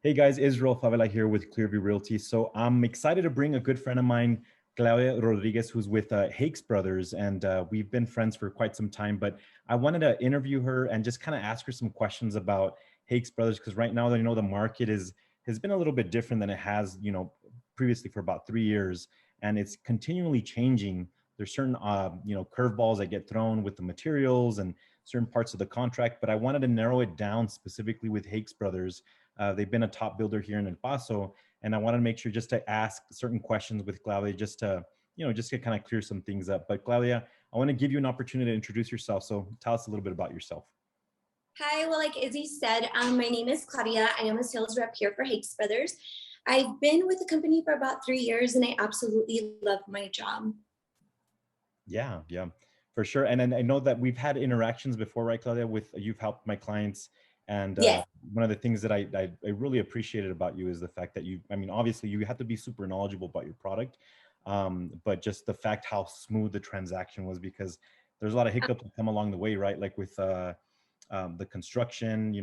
Hey guys, Israel Favela here with Clearview Realty. So I'm excited to bring a good friend of mine, Claudia Rodriguez, who's with Hakes Brothers, and we've been friends for quite some time. But I wanted to interview her and just kind of ask her some questions about Hakes Brothers, because right now, the market has been a little bit different than it has, previously for about 3 years, and it's continually changing. There's certain curveballs that get thrown with the materials and certain parts of the contract, but I wanted to narrow it down specifically with Hakes Brothers. They've been a top builder here in El Paso, and I wanted to make sure just to ask certain questions with Claudia, just to kind of clear some things up. But Claudia, I want to give you an opportunity to introduce yourself. So tell us a little bit about yourself. Hi, well, like Izzy said, my name is Claudia. I am a sales rep here for Hakes Brothers. I've been with the company for about 3 years, and I absolutely love my job. Yeah, for sure. And then I know that we've had interactions before, right, Claudia? With you've helped my clients, and Yes. one of the things that I really appreciated about you is the fact that obviously you have to be super knowledgeable about your product, but just the fact how smooth the transaction was, because there's a lot of hiccups that come along the way, right? Like with the construction,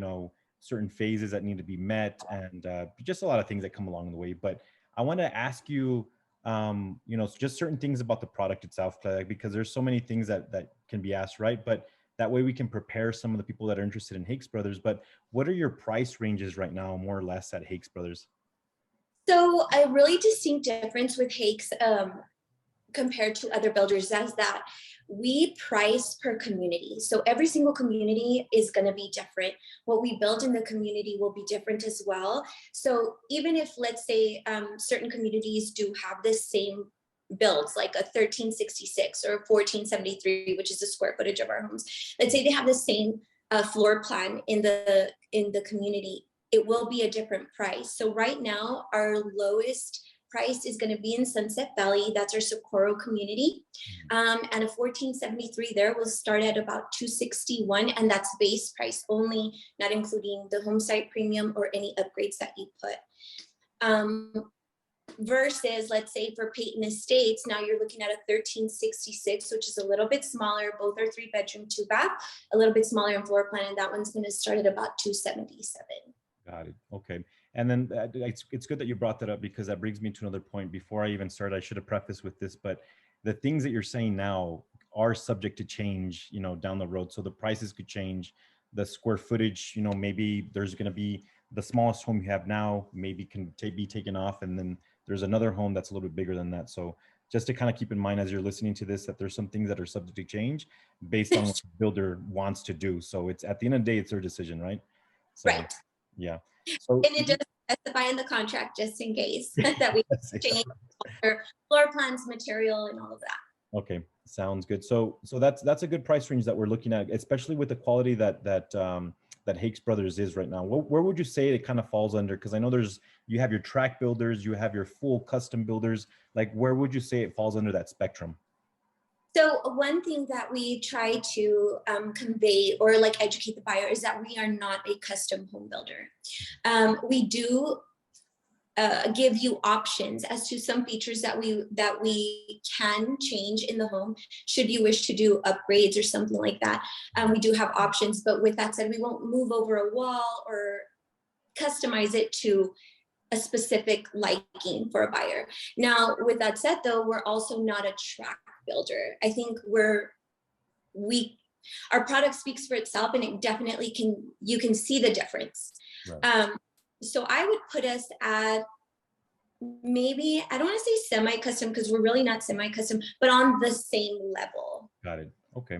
certain phases that need to be met, and just a lot of things that come along the way. But I want to ask you, just certain things about the product itself, because there's so many things that can be asked, right? But that way we can prepare some of the people that are interested in Hakes Brothers. But what are your price ranges right now, more or less, at Hakes Brothers? So a really distinct difference with Hakes compared to other builders is that we price per community. So every single community is going to be different. What we build in the community will be different as well. So even if, let's say, certain communities do have the same builds, like a 1366 or a 1473, which is the square footage of our homes, let's say they have the same floor plan in the community, it will be a different price. So right now, our lowest price is going to be in Sunset Valley. That's our Socorro community. And a 1473 there will start at about 261, and that's base price only, not including the home site premium or any upgrades that you put. Versus, let's say, for Peyton Estates, now you're looking at a 1366, which is a little bit smaller. Both are 3-bedroom, 2-bath, a little bit smaller in floor plan, and that one's going to start at about 277. Got it. Okay. And then it's good that you brought that up, because that brings me to another point. Before I even started, I should have prefaced with this, but the things that you're saying now are subject to change, down the road. So the prices could change, the square footage, maybe there's going to be the smallest home you have now, maybe can be taken off. And then there's another home that's a little bit bigger than that. So just to kind of keep in mind as you're listening to this, that there's some things that are subject to change based on what the builder wants to do. So it's, at the end of the day, it's their decision, right? So, right. Yeah. So, and it does specify in the contract, just in case, that we change our floor plans, material, and all of that. Okay, sounds good. So that's a good price range that we're looking at, especially with the quality that Hakes Brothers is right now. Where would you say it kind of falls under? Because I know you have your track builders, you have your full custom builders. Like, where would you say it falls under that spectrum? So one thing that we try to convey or like educate the buyer is that we are not a custom home builder. We do give you options as to some features that we can change in the home should you wish to do upgrades or something like that. We do have options, but with that said, we won't move over a wall or customize it to a specific liking for a buyer. Now, with that said, though, we're also not a track builder. I think our product speaks for itself, and it definitely you can see the difference. Right. So I would put us at maybe, I don't want to say semi-custom, because we're really not semi-custom, but on the same level. Got it. Okay.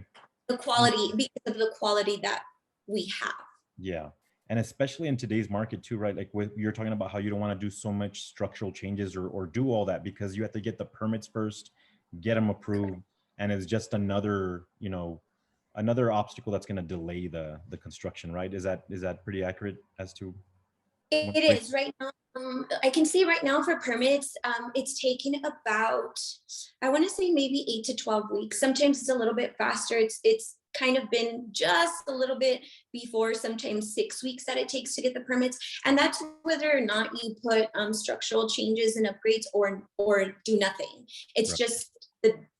The quality, because of the quality that we have. Yeah. And especially in today's market too, right? Like you're talking about how you don't want to do so much structural changes or do all that, because you have to get the permits first, get them approved. And it's just another obstacle that's going to delay the construction, right? Is that pretty accurate as to? It is right now. I can see right now for permits, it's taking about, I want to say maybe 8 to 12 weeks. Sometimes it's a little bit faster. It's kind of been just a little bit before, sometimes 6 weeks that it takes to get the permits. And that's whether or not you put structural changes and upgrades or do nothing. It's right. Just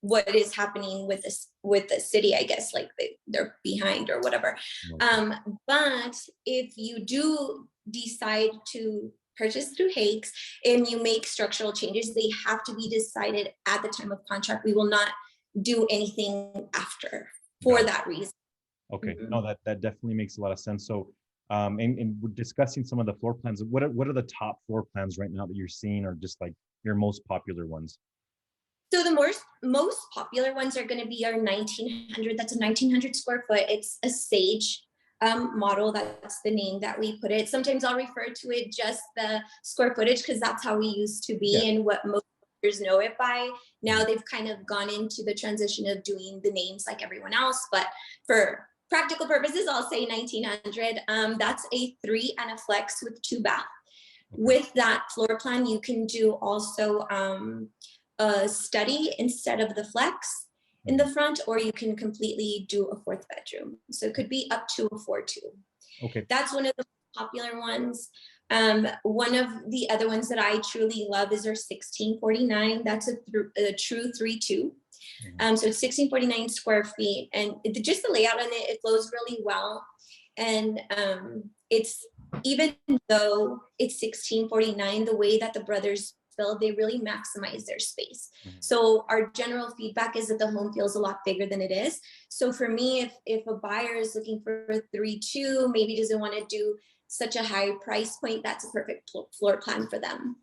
what is happening with the city, I guess, like they're behind or whatever. But if you do decide to purchase through Hakes and you make structural changes, they have to be decided at the time of contract. We will not do anything after for that reason. Okay, no, that definitely makes a lot of sense. So, and we're discussing some of the floor plans. What are the top floor plans right now that you're seeing, or just like your most popular ones? So the most popular ones are going to be our 1900. That's a 1900 square foot. It's a Sage model. That's the name that we put it. Sometimes I'll refer to it just the square footage because that's how we used to be and what most know it by. Now they've kind of gone into the transition of doing the names like everyone else, but for practical purposes, I'll say 1900. That's a 3 and a flex with 2 bath. With that floor plan, you can do also a study instead of the flex in the front, or you can completely do a 4th bedroom. So it could be up to a 4-2. Okay. That's one of the popular ones. One of the other ones that I truly love is our 1649. That's a true 3-2. So it's 1649 square feet, and just the layout on it flows really well. And it's, even though it's 1649, the way that the brothers build, they really maximize their space. So our general feedback is that the home feels a lot bigger than it is. So for me, if a buyer is looking for a 3-2, maybe doesn't want to do such a high price point, that's a perfect floor plan for them.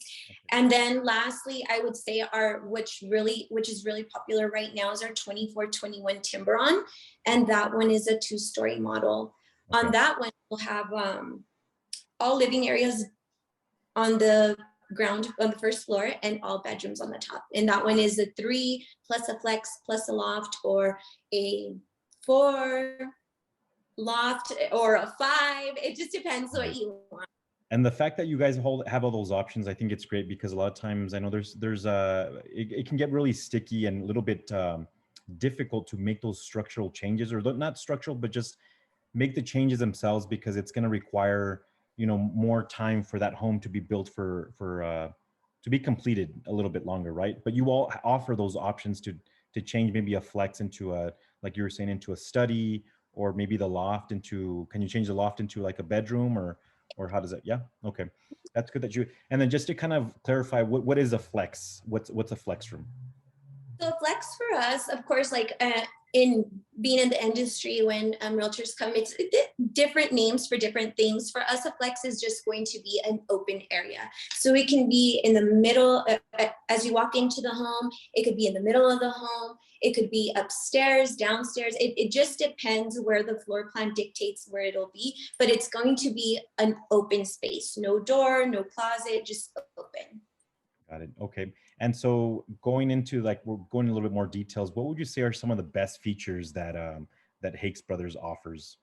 And then lastly, I would say which is really popular right now is our 2421 Timberon. And that one is a 2-story model. On that one, we'll have all living areas on the ground on the first floor and all bedrooms on the top. And that one is a 3 plus a flex plus a loft, or a 4 loft, or a 5. It just depends what you want. And the fact that you guys have all those options, I think it's great, because a lot of times I know it can get really sticky and a little bit difficult to make those structural changes, or not structural, but just make the changes themselves, because it's going to require, more time for that home to be built for to be completed a little bit longer, right? But you all offer those options to change maybe a flex into a, like you were saying, into a study, or maybe the loft into, can you change the loft into like a bedroom, or how does it? Yeah. Okay. That's good that you, and then just to kind of clarify, what is a flex? What's a flex room? So flex for us, of course, like in being in the industry, when realtors come, it's different names for different things. For us, a flex is just going to be an open area. So it can be in the middle, as you walk into the home, it could be in the middle of the home, it could be upstairs, downstairs. It just depends where the floor plan dictates where it'll be, but it's going to be an open space, no door, no closet, just open. Got it. Okay. And so going into, like, we're going a little bit more details, what would you say are some of the best features that that Hakes Brothers offers?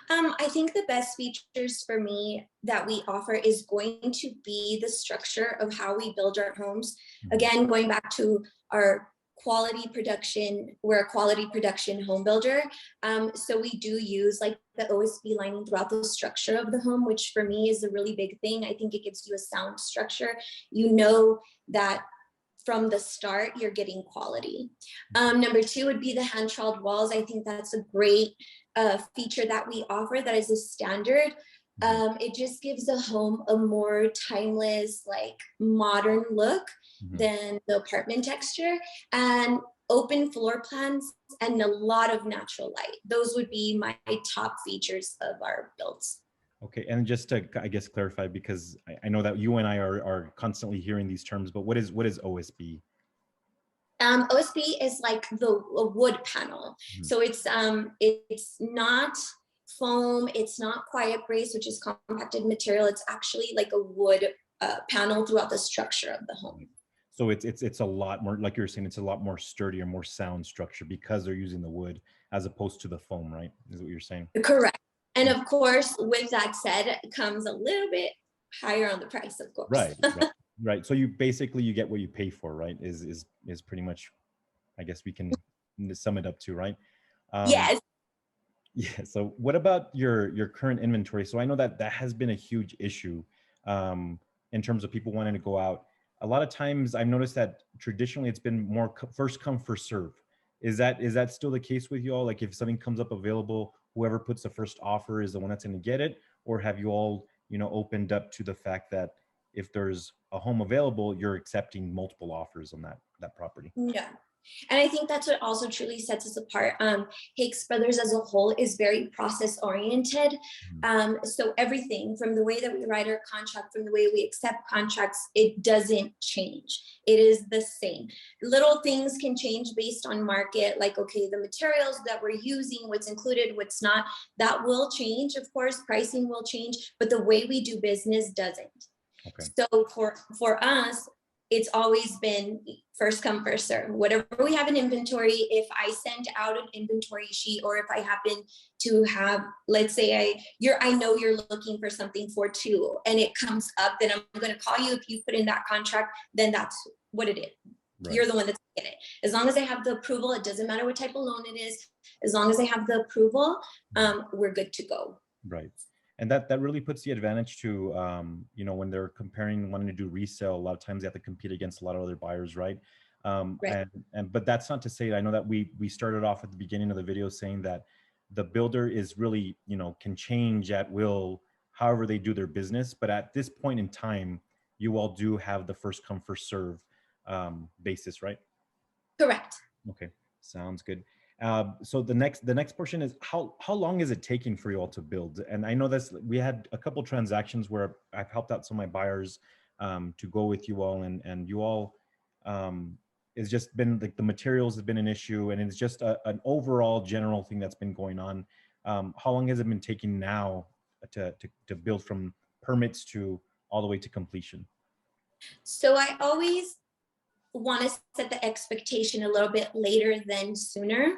I think the best features for me that we offer is going to be the structure of how we build our homes. Again, going back to our quality production, we're a quality production home builder. So we do use like the OSB lining throughout the structure of the home, which for me is a really big thing. I think it gives you a sound structure. You know that from the start, you're getting quality. Number 2 would be the hand-troweled walls. I think that's a great feature that we offer that is a standard. It just gives a home a more timeless, like modern look than the apartment texture, and open floor plans and a lot of natural light. Those would be my top features of our builds. Okay, and just to, I guess, clarify, because I know that you and I are constantly hearing these terms, but what is OSB? OSB is like the wood panel. So it's not foam, it's not quiet brace, which is compacted material. It's actually like a wood panel throughout the structure of the home. So it's a lot more, like you were saying, it's a lot more sturdy or more sound structure because they're using the wood as opposed to the foam, right? Is what you're saying? Correct. And of course, with that said, it comes a little bit higher on the price, of course. Right. Right. So you get what you pay for, right? Is pretty much, I guess we can sum it up to, right? Yes. Yeah. So what about your current inventory? So I know that has been a huge issue in terms of people wanting to go out. A lot of times I've noticed that traditionally it's been more first come, first serve. Is that still the case with you all? Like if something comes up available, whoever puts the first offer is the one that's going to get it? Or have you all, opened up to the fact that if there's a home available, you're accepting multiple offers on that property. Yeah. And I think that's what also truly sets us apart. Hakes Brothers as a whole is very process oriented. So everything from the way that we write our contract, from the way we accept contracts, it doesn't change. It is the same. Little things can change based on market, like, okay, the materials that we're using, what's included, what's not, that will change. Of course, pricing will change, but the way we do business doesn't. Okay. So for us, it's always been first come, first serve. Whatever we have in inventory, if I send out an inventory sheet, or if I happen to have, let's say I know you're looking for something for 2 and it comes up, then I'm going to call you. If you put in that contract, then that's what it is. Right. You're the one that's in it. As long as I have the approval, it doesn't matter what type of loan it is. As long as I have the approval, we're good to go. Right. And that really puts the advantage to, when they're comparing, wanting to do resale, a lot of times they have to compete against a lot of other buyers, right? Right. But that's not to say, I know that we started off at the beginning of the video saying that the builder is really, can change at will, however they do their business. But at this point in time, you all do have the first come, first serve basis, right? Correct. Okay, sounds good. So the next portion is how long is it taking for you all to build? And I know we had a couple transactions where I've helped out some of my buyers to go with you all, and you all it's just been like the materials have been an issue, and it's just an overall general thing that's been going on. How long has it been taking now to build from permits to all the way to completion? So I always want to set the expectation a little bit later than sooner.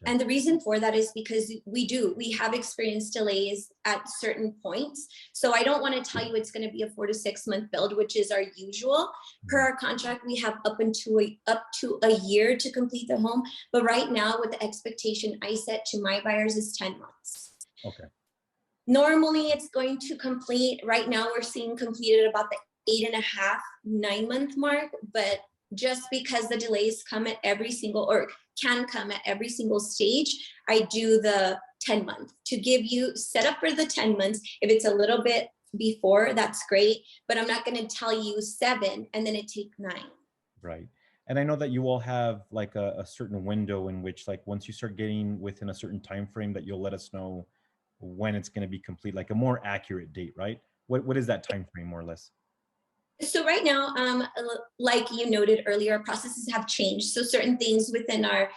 Okay. And the reason for that is because we have experienced delays at certain points. So I don't want to tell you it's going to be a 4 to 6 month build, which is our usual. Per our contract, we have up to a year to complete the home. But right now, with the expectation I set to my buyers is 10 months. Okay. Normally it's going to complete. Right now, we're seeing completed about the 8.5, 9 month mark, but just because the delays come at can come at every single stage, I do the 10 month to give you set up for the 10 months. If it's a little bit before, that's great, but I'm not going to tell you 7 and then it take 9. Right. And I know that you all have like a certain window in which, like, once you start getting within a certain time frame, that you'll let us know when it's going to be complete, like a more accurate date, right? What is that time frame, more or less? So right now, like you noted earlier, our processes have changed. So certain things within our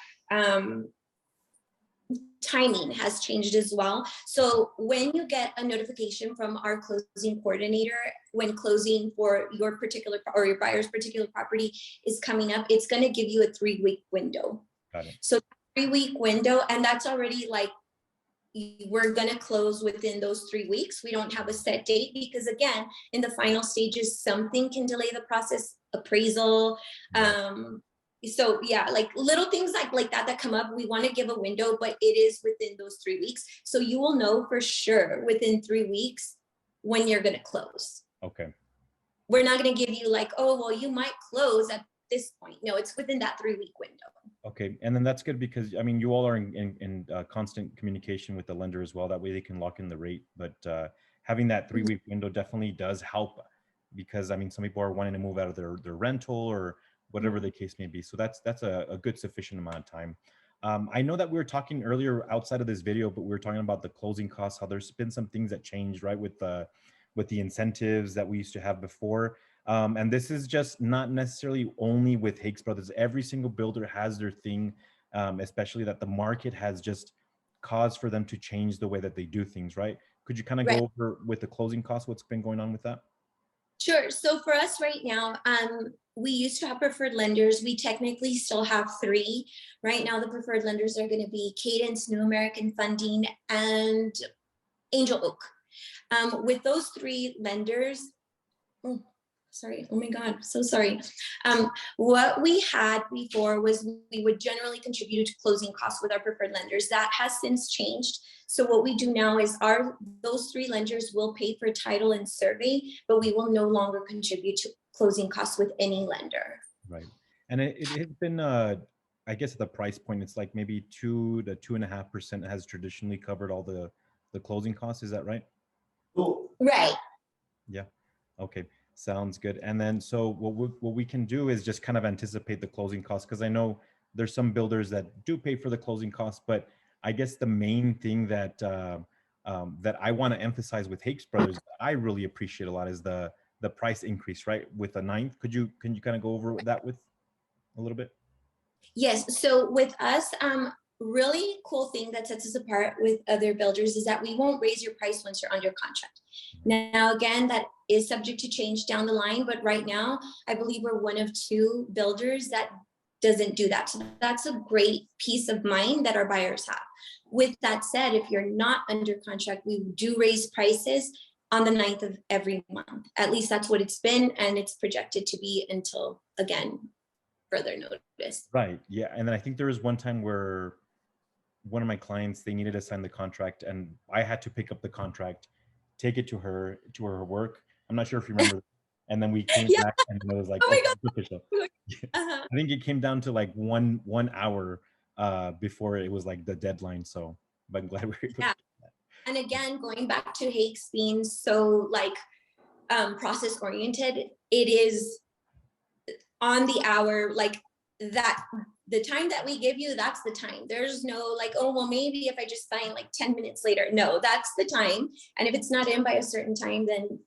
timing has changed as well. So when you get a notification from our closing coordinator, when closing for your particular or your buyer's particular property is coming up, it's going to give you a 3-week window. Got it. So 3-week window, and that's already like, we're going to close within those 3 weeks. We don't have a set date because, again, in the final stages, something can delay the process, appraisal. So yeah, like little things like that come up. We want to give a window, but it is within those 3 weeks. So you will know for sure within 3 weeks when you're going to close. Okay. We're not going to give you like, oh, well, you might close at this point. No, it's within that 3-week window. Okay, and then that's good because, I mean, you all are in constant communication with the lender as well. That way they can lock in the rate. But having that 3-week window definitely does help because, I mean, some people are wanting to move out of their rental or whatever the case may be. So that's a good sufficient amount of time. I know that we were talking earlier outside of this video, but we were talking about the closing costs, how there's been some things that changed, right, with the incentives that we used to have before. And this is just not necessarily only with Hakes Brothers. Every single builder has their thing, especially that the market has just caused for them to change the way that they do things, right? Could you kind of go over with the closing costs, what's been going on with that? Sure. So for us right now, we used to have preferred lenders. We technically still have 3. Right now, the preferred lenders are going to be Cadence, New American Funding, and Angel Oak. With those 3 lenders, oh my God, so sorry. What we had before was we would generally contribute to closing costs with our preferred lenders. That has since changed. So what we do now is those 3 lenders will pay for title and survey, but we will no longer contribute to closing costs with any lender. Right. And it has been, I guess the price point, it's like maybe 2 to 2.5% has traditionally covered all the closing costs. Is that right? Right. Yeah. Okay. Sounds good. And then, so what we can do is just kind of anticipate the closing costs, because I know there's some builders that do pay for the closing costs, but I guess the main thing that that I want to emphasize with Hakes Brothers that I really appreciate a lot is the price increase, right? With a ninth. Can you kind of go over that with a little bit? Yes. So with us, really cool thing that sets us apart with other builders is that we won't raise your price once you're under contract. Now, again, that is subject to change down the line, but right now, I believe we're one of two builders that doesn't do that. So that's a great peace of mind that our buyers have. With that said, if you're not under contract, we do raise prices on the 9th of every month. At least that's what it's been, and it's projected to be until, again, further notice. Right. Yeah. And then I think there was one time where one of my clients, they needed to sign the contract, and I had to pick up the contract, take it to her work. I'm not sure if you remember. And then we came Yeah. back and it was like, Oh my okay, God. it's official. Uh-huh. I think it came down to like one hour before it was like the deadline. So, but I'm glad we were able to Yeah. do that. And again, going back to Hakes being so like process oriented, it is on the hour, like that. The time that we give you, that's the time. There's no like, oh, well, maybe if I just sign like 10 minutes later. No, that's the time. And if it's not in by a certain time, then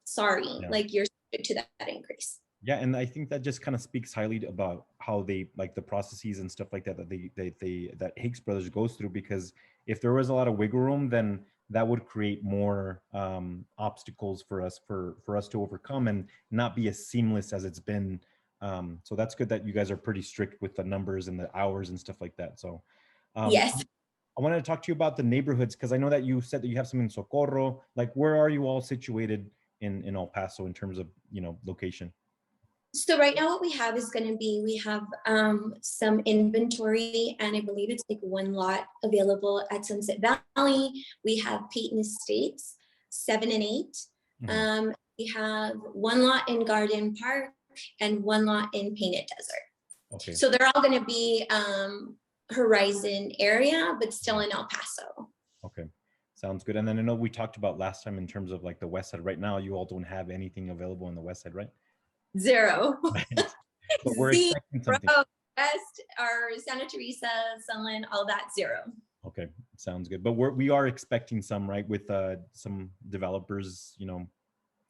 sorry, Yeah. like you're subject to that increase. Yeah, and I think that just kind of speaks highly about how they like the processes and stuff like that that Higgs Brothers goes through. Because if there was a lot of wiggle room, then that would create more obstacles for us to overcome and not be as seamless as it's been. So that's good that you guys are pretty strict with the numbers and the hours and stuff like that. So Yes. I wanted to talk to you about the neighborhoods, because I know that you said that you have some in Socorro. Like, where are you all situated in El Paso in terms of, location? So right now what we have is going to be, we have some inventory, and I believe it's like one lot available at Sunset Valley. We have Peyton Estates, 7 and 8. Mhm. We have one lot in Garden Park and one lot in Painted Desert. Okay. So they're all going to be Horizon area, but still in El Paso. Okay. Sounds good. And then I know we talked about last time in terms of like the West Side. Right now, you all don't have anything available in the West Side, right? Zero. Right. But we're Zero. expecting something. West or Santa Teresa, Sunland, all that, zero. Okay. Sounds good. But we are expecting some, right? With some developers,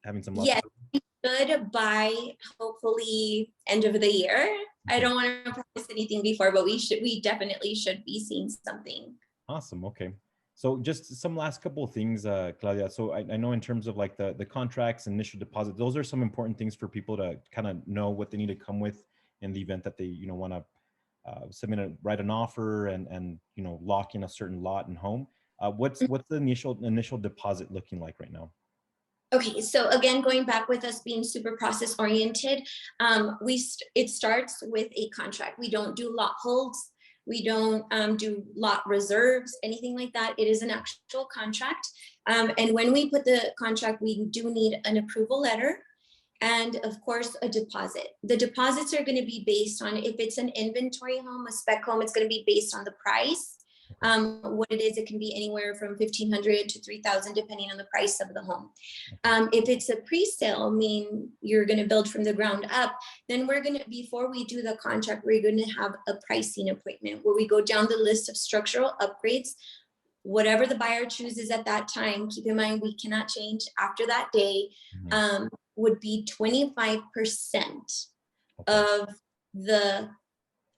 having some luck. Yes, we should by hopefully end of the year. I Okay. don't want to promise anything before, but we definitely should be seeing something. Awesome. Okay. So just some last couple of things, Claudia. So I know in terms of like the contracts, initial deposit, those are some important things for people to kind of know what they need to come with in the event that they, want to write an offer and lock in a certain lot and home. What's the initial deposit looking like right now? Okay, so again, going back with us being super process oriented, it starts with a contract. We don't do lot holds. We don't do lot reserves, anything like that. It is an actual contract. And when we put the contract, we do need an approval letter and of course a deposit. The deposits are going to be based on, if it's an inventory home, a spec home, it's going to be based on the price. What it is, it can be anywhere from 1,500 to 3,000 depending on the price of the home. If it's a pre-sale, meaning you're going to build from the ground up, then we're going to, before we do the contract, we're going to have a pricing appointment where we go down the list of structural upgrades, whatever the buyer chooses at that time. Keep in mind, we cannot change after that day. Mhm. Would be 25% Okay. of the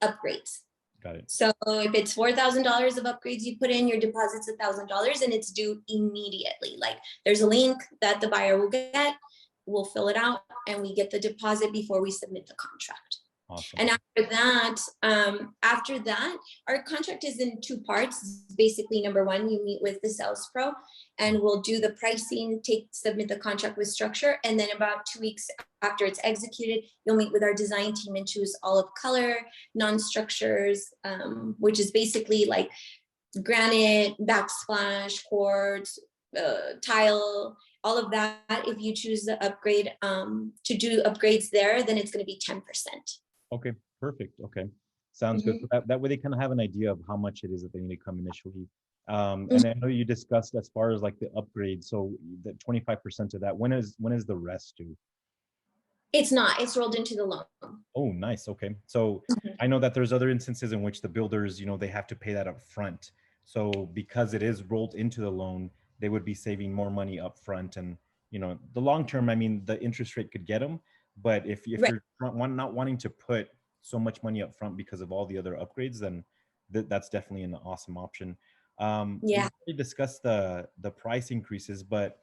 upgrades. Got it. So if it's $4,000 of upgrades you put in, your deposit's $1,000 and it's due immediately. Like there's a link that the buyer will get, we'll fill it out, and we get the deposit before we submit the contract. Awesome. And after that, our contract is in two parts. Basically, number one, you meet with the sales pro, and we'll do the pricing, submit the contract with structure, and then about 2 weeks after it's executed, you'll meet with our design team and choose all of color, non-structures, which is basically like granite, backsplash, quartz, tile, all of that. If you choose the upgrade to do upgrades there, then it's going to be 10%. Okay, perfect. Okay, sounds good. So that way they kind of have an idea of how much it is that they need to come initially. And I know you discussed as far as like the upgrade. So the 25% of that, when is the rest due? It's not, it's rolled into the loan. Oh, nice. Okay. So Mhm. I know that there's other instances in which the builders, they have to pay that up front. So because it is rolled into the loan, they would be saving more money up front. And, the long term, I mean, the interest rate could get them. But if Right. you're not wanting to put so much money up front because of all the other upgrades, then that's definitely an awesome option. Yeah. We've already discussed the price increases, but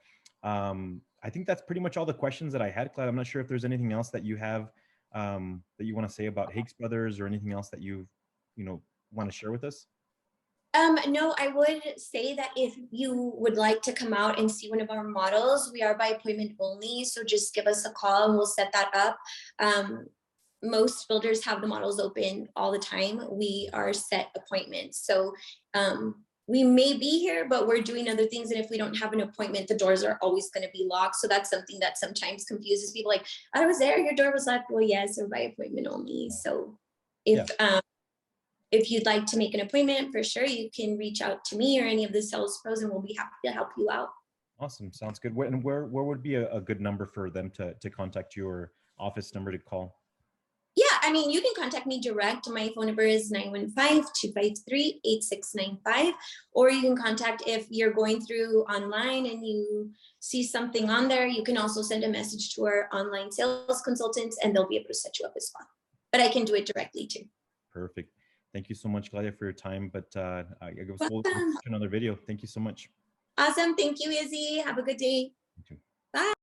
I think that's pretty much all the questions that I had, Cloud. I'm not sure if there's anything else that you have that you want to say about Hakes Brothers or anything else that you want to share with us? No, I would say that if you would like to come out and see one of our models, we are by appointment only. So just give us a call and we'll set that up. Um, Most builders have the models open all the time. We are set appointments. So we may be here, but we're doing other things. And if we don't have an appointment, the doors are always going to be locked. So that's something that sometimes confuses people. Like, I was there, your door was locked. Well, yes, we're by appointment only. So Yeah. if you'd like to make an appointment, for sure, you can reach out to me or any of the sales pros and we'll be happy to help you out. Awesome. Sounds good. Where would be a good number for them to contact you, or office number to call? Yeah, I mean, you can contact me direct. My phone number is 915-253-8695. Or you can contact, if you're going through online and you see something on there, you can also send a message to our online sales consultants and they'll be able to set you up as well. But I can do it directly too. Perfect. Thank you so much, Claudia, for your time. But I guess we'll Welcome. to another video. Thank you so much. Awesome. Thank you, Izzy. Have a good day. You too. Bye.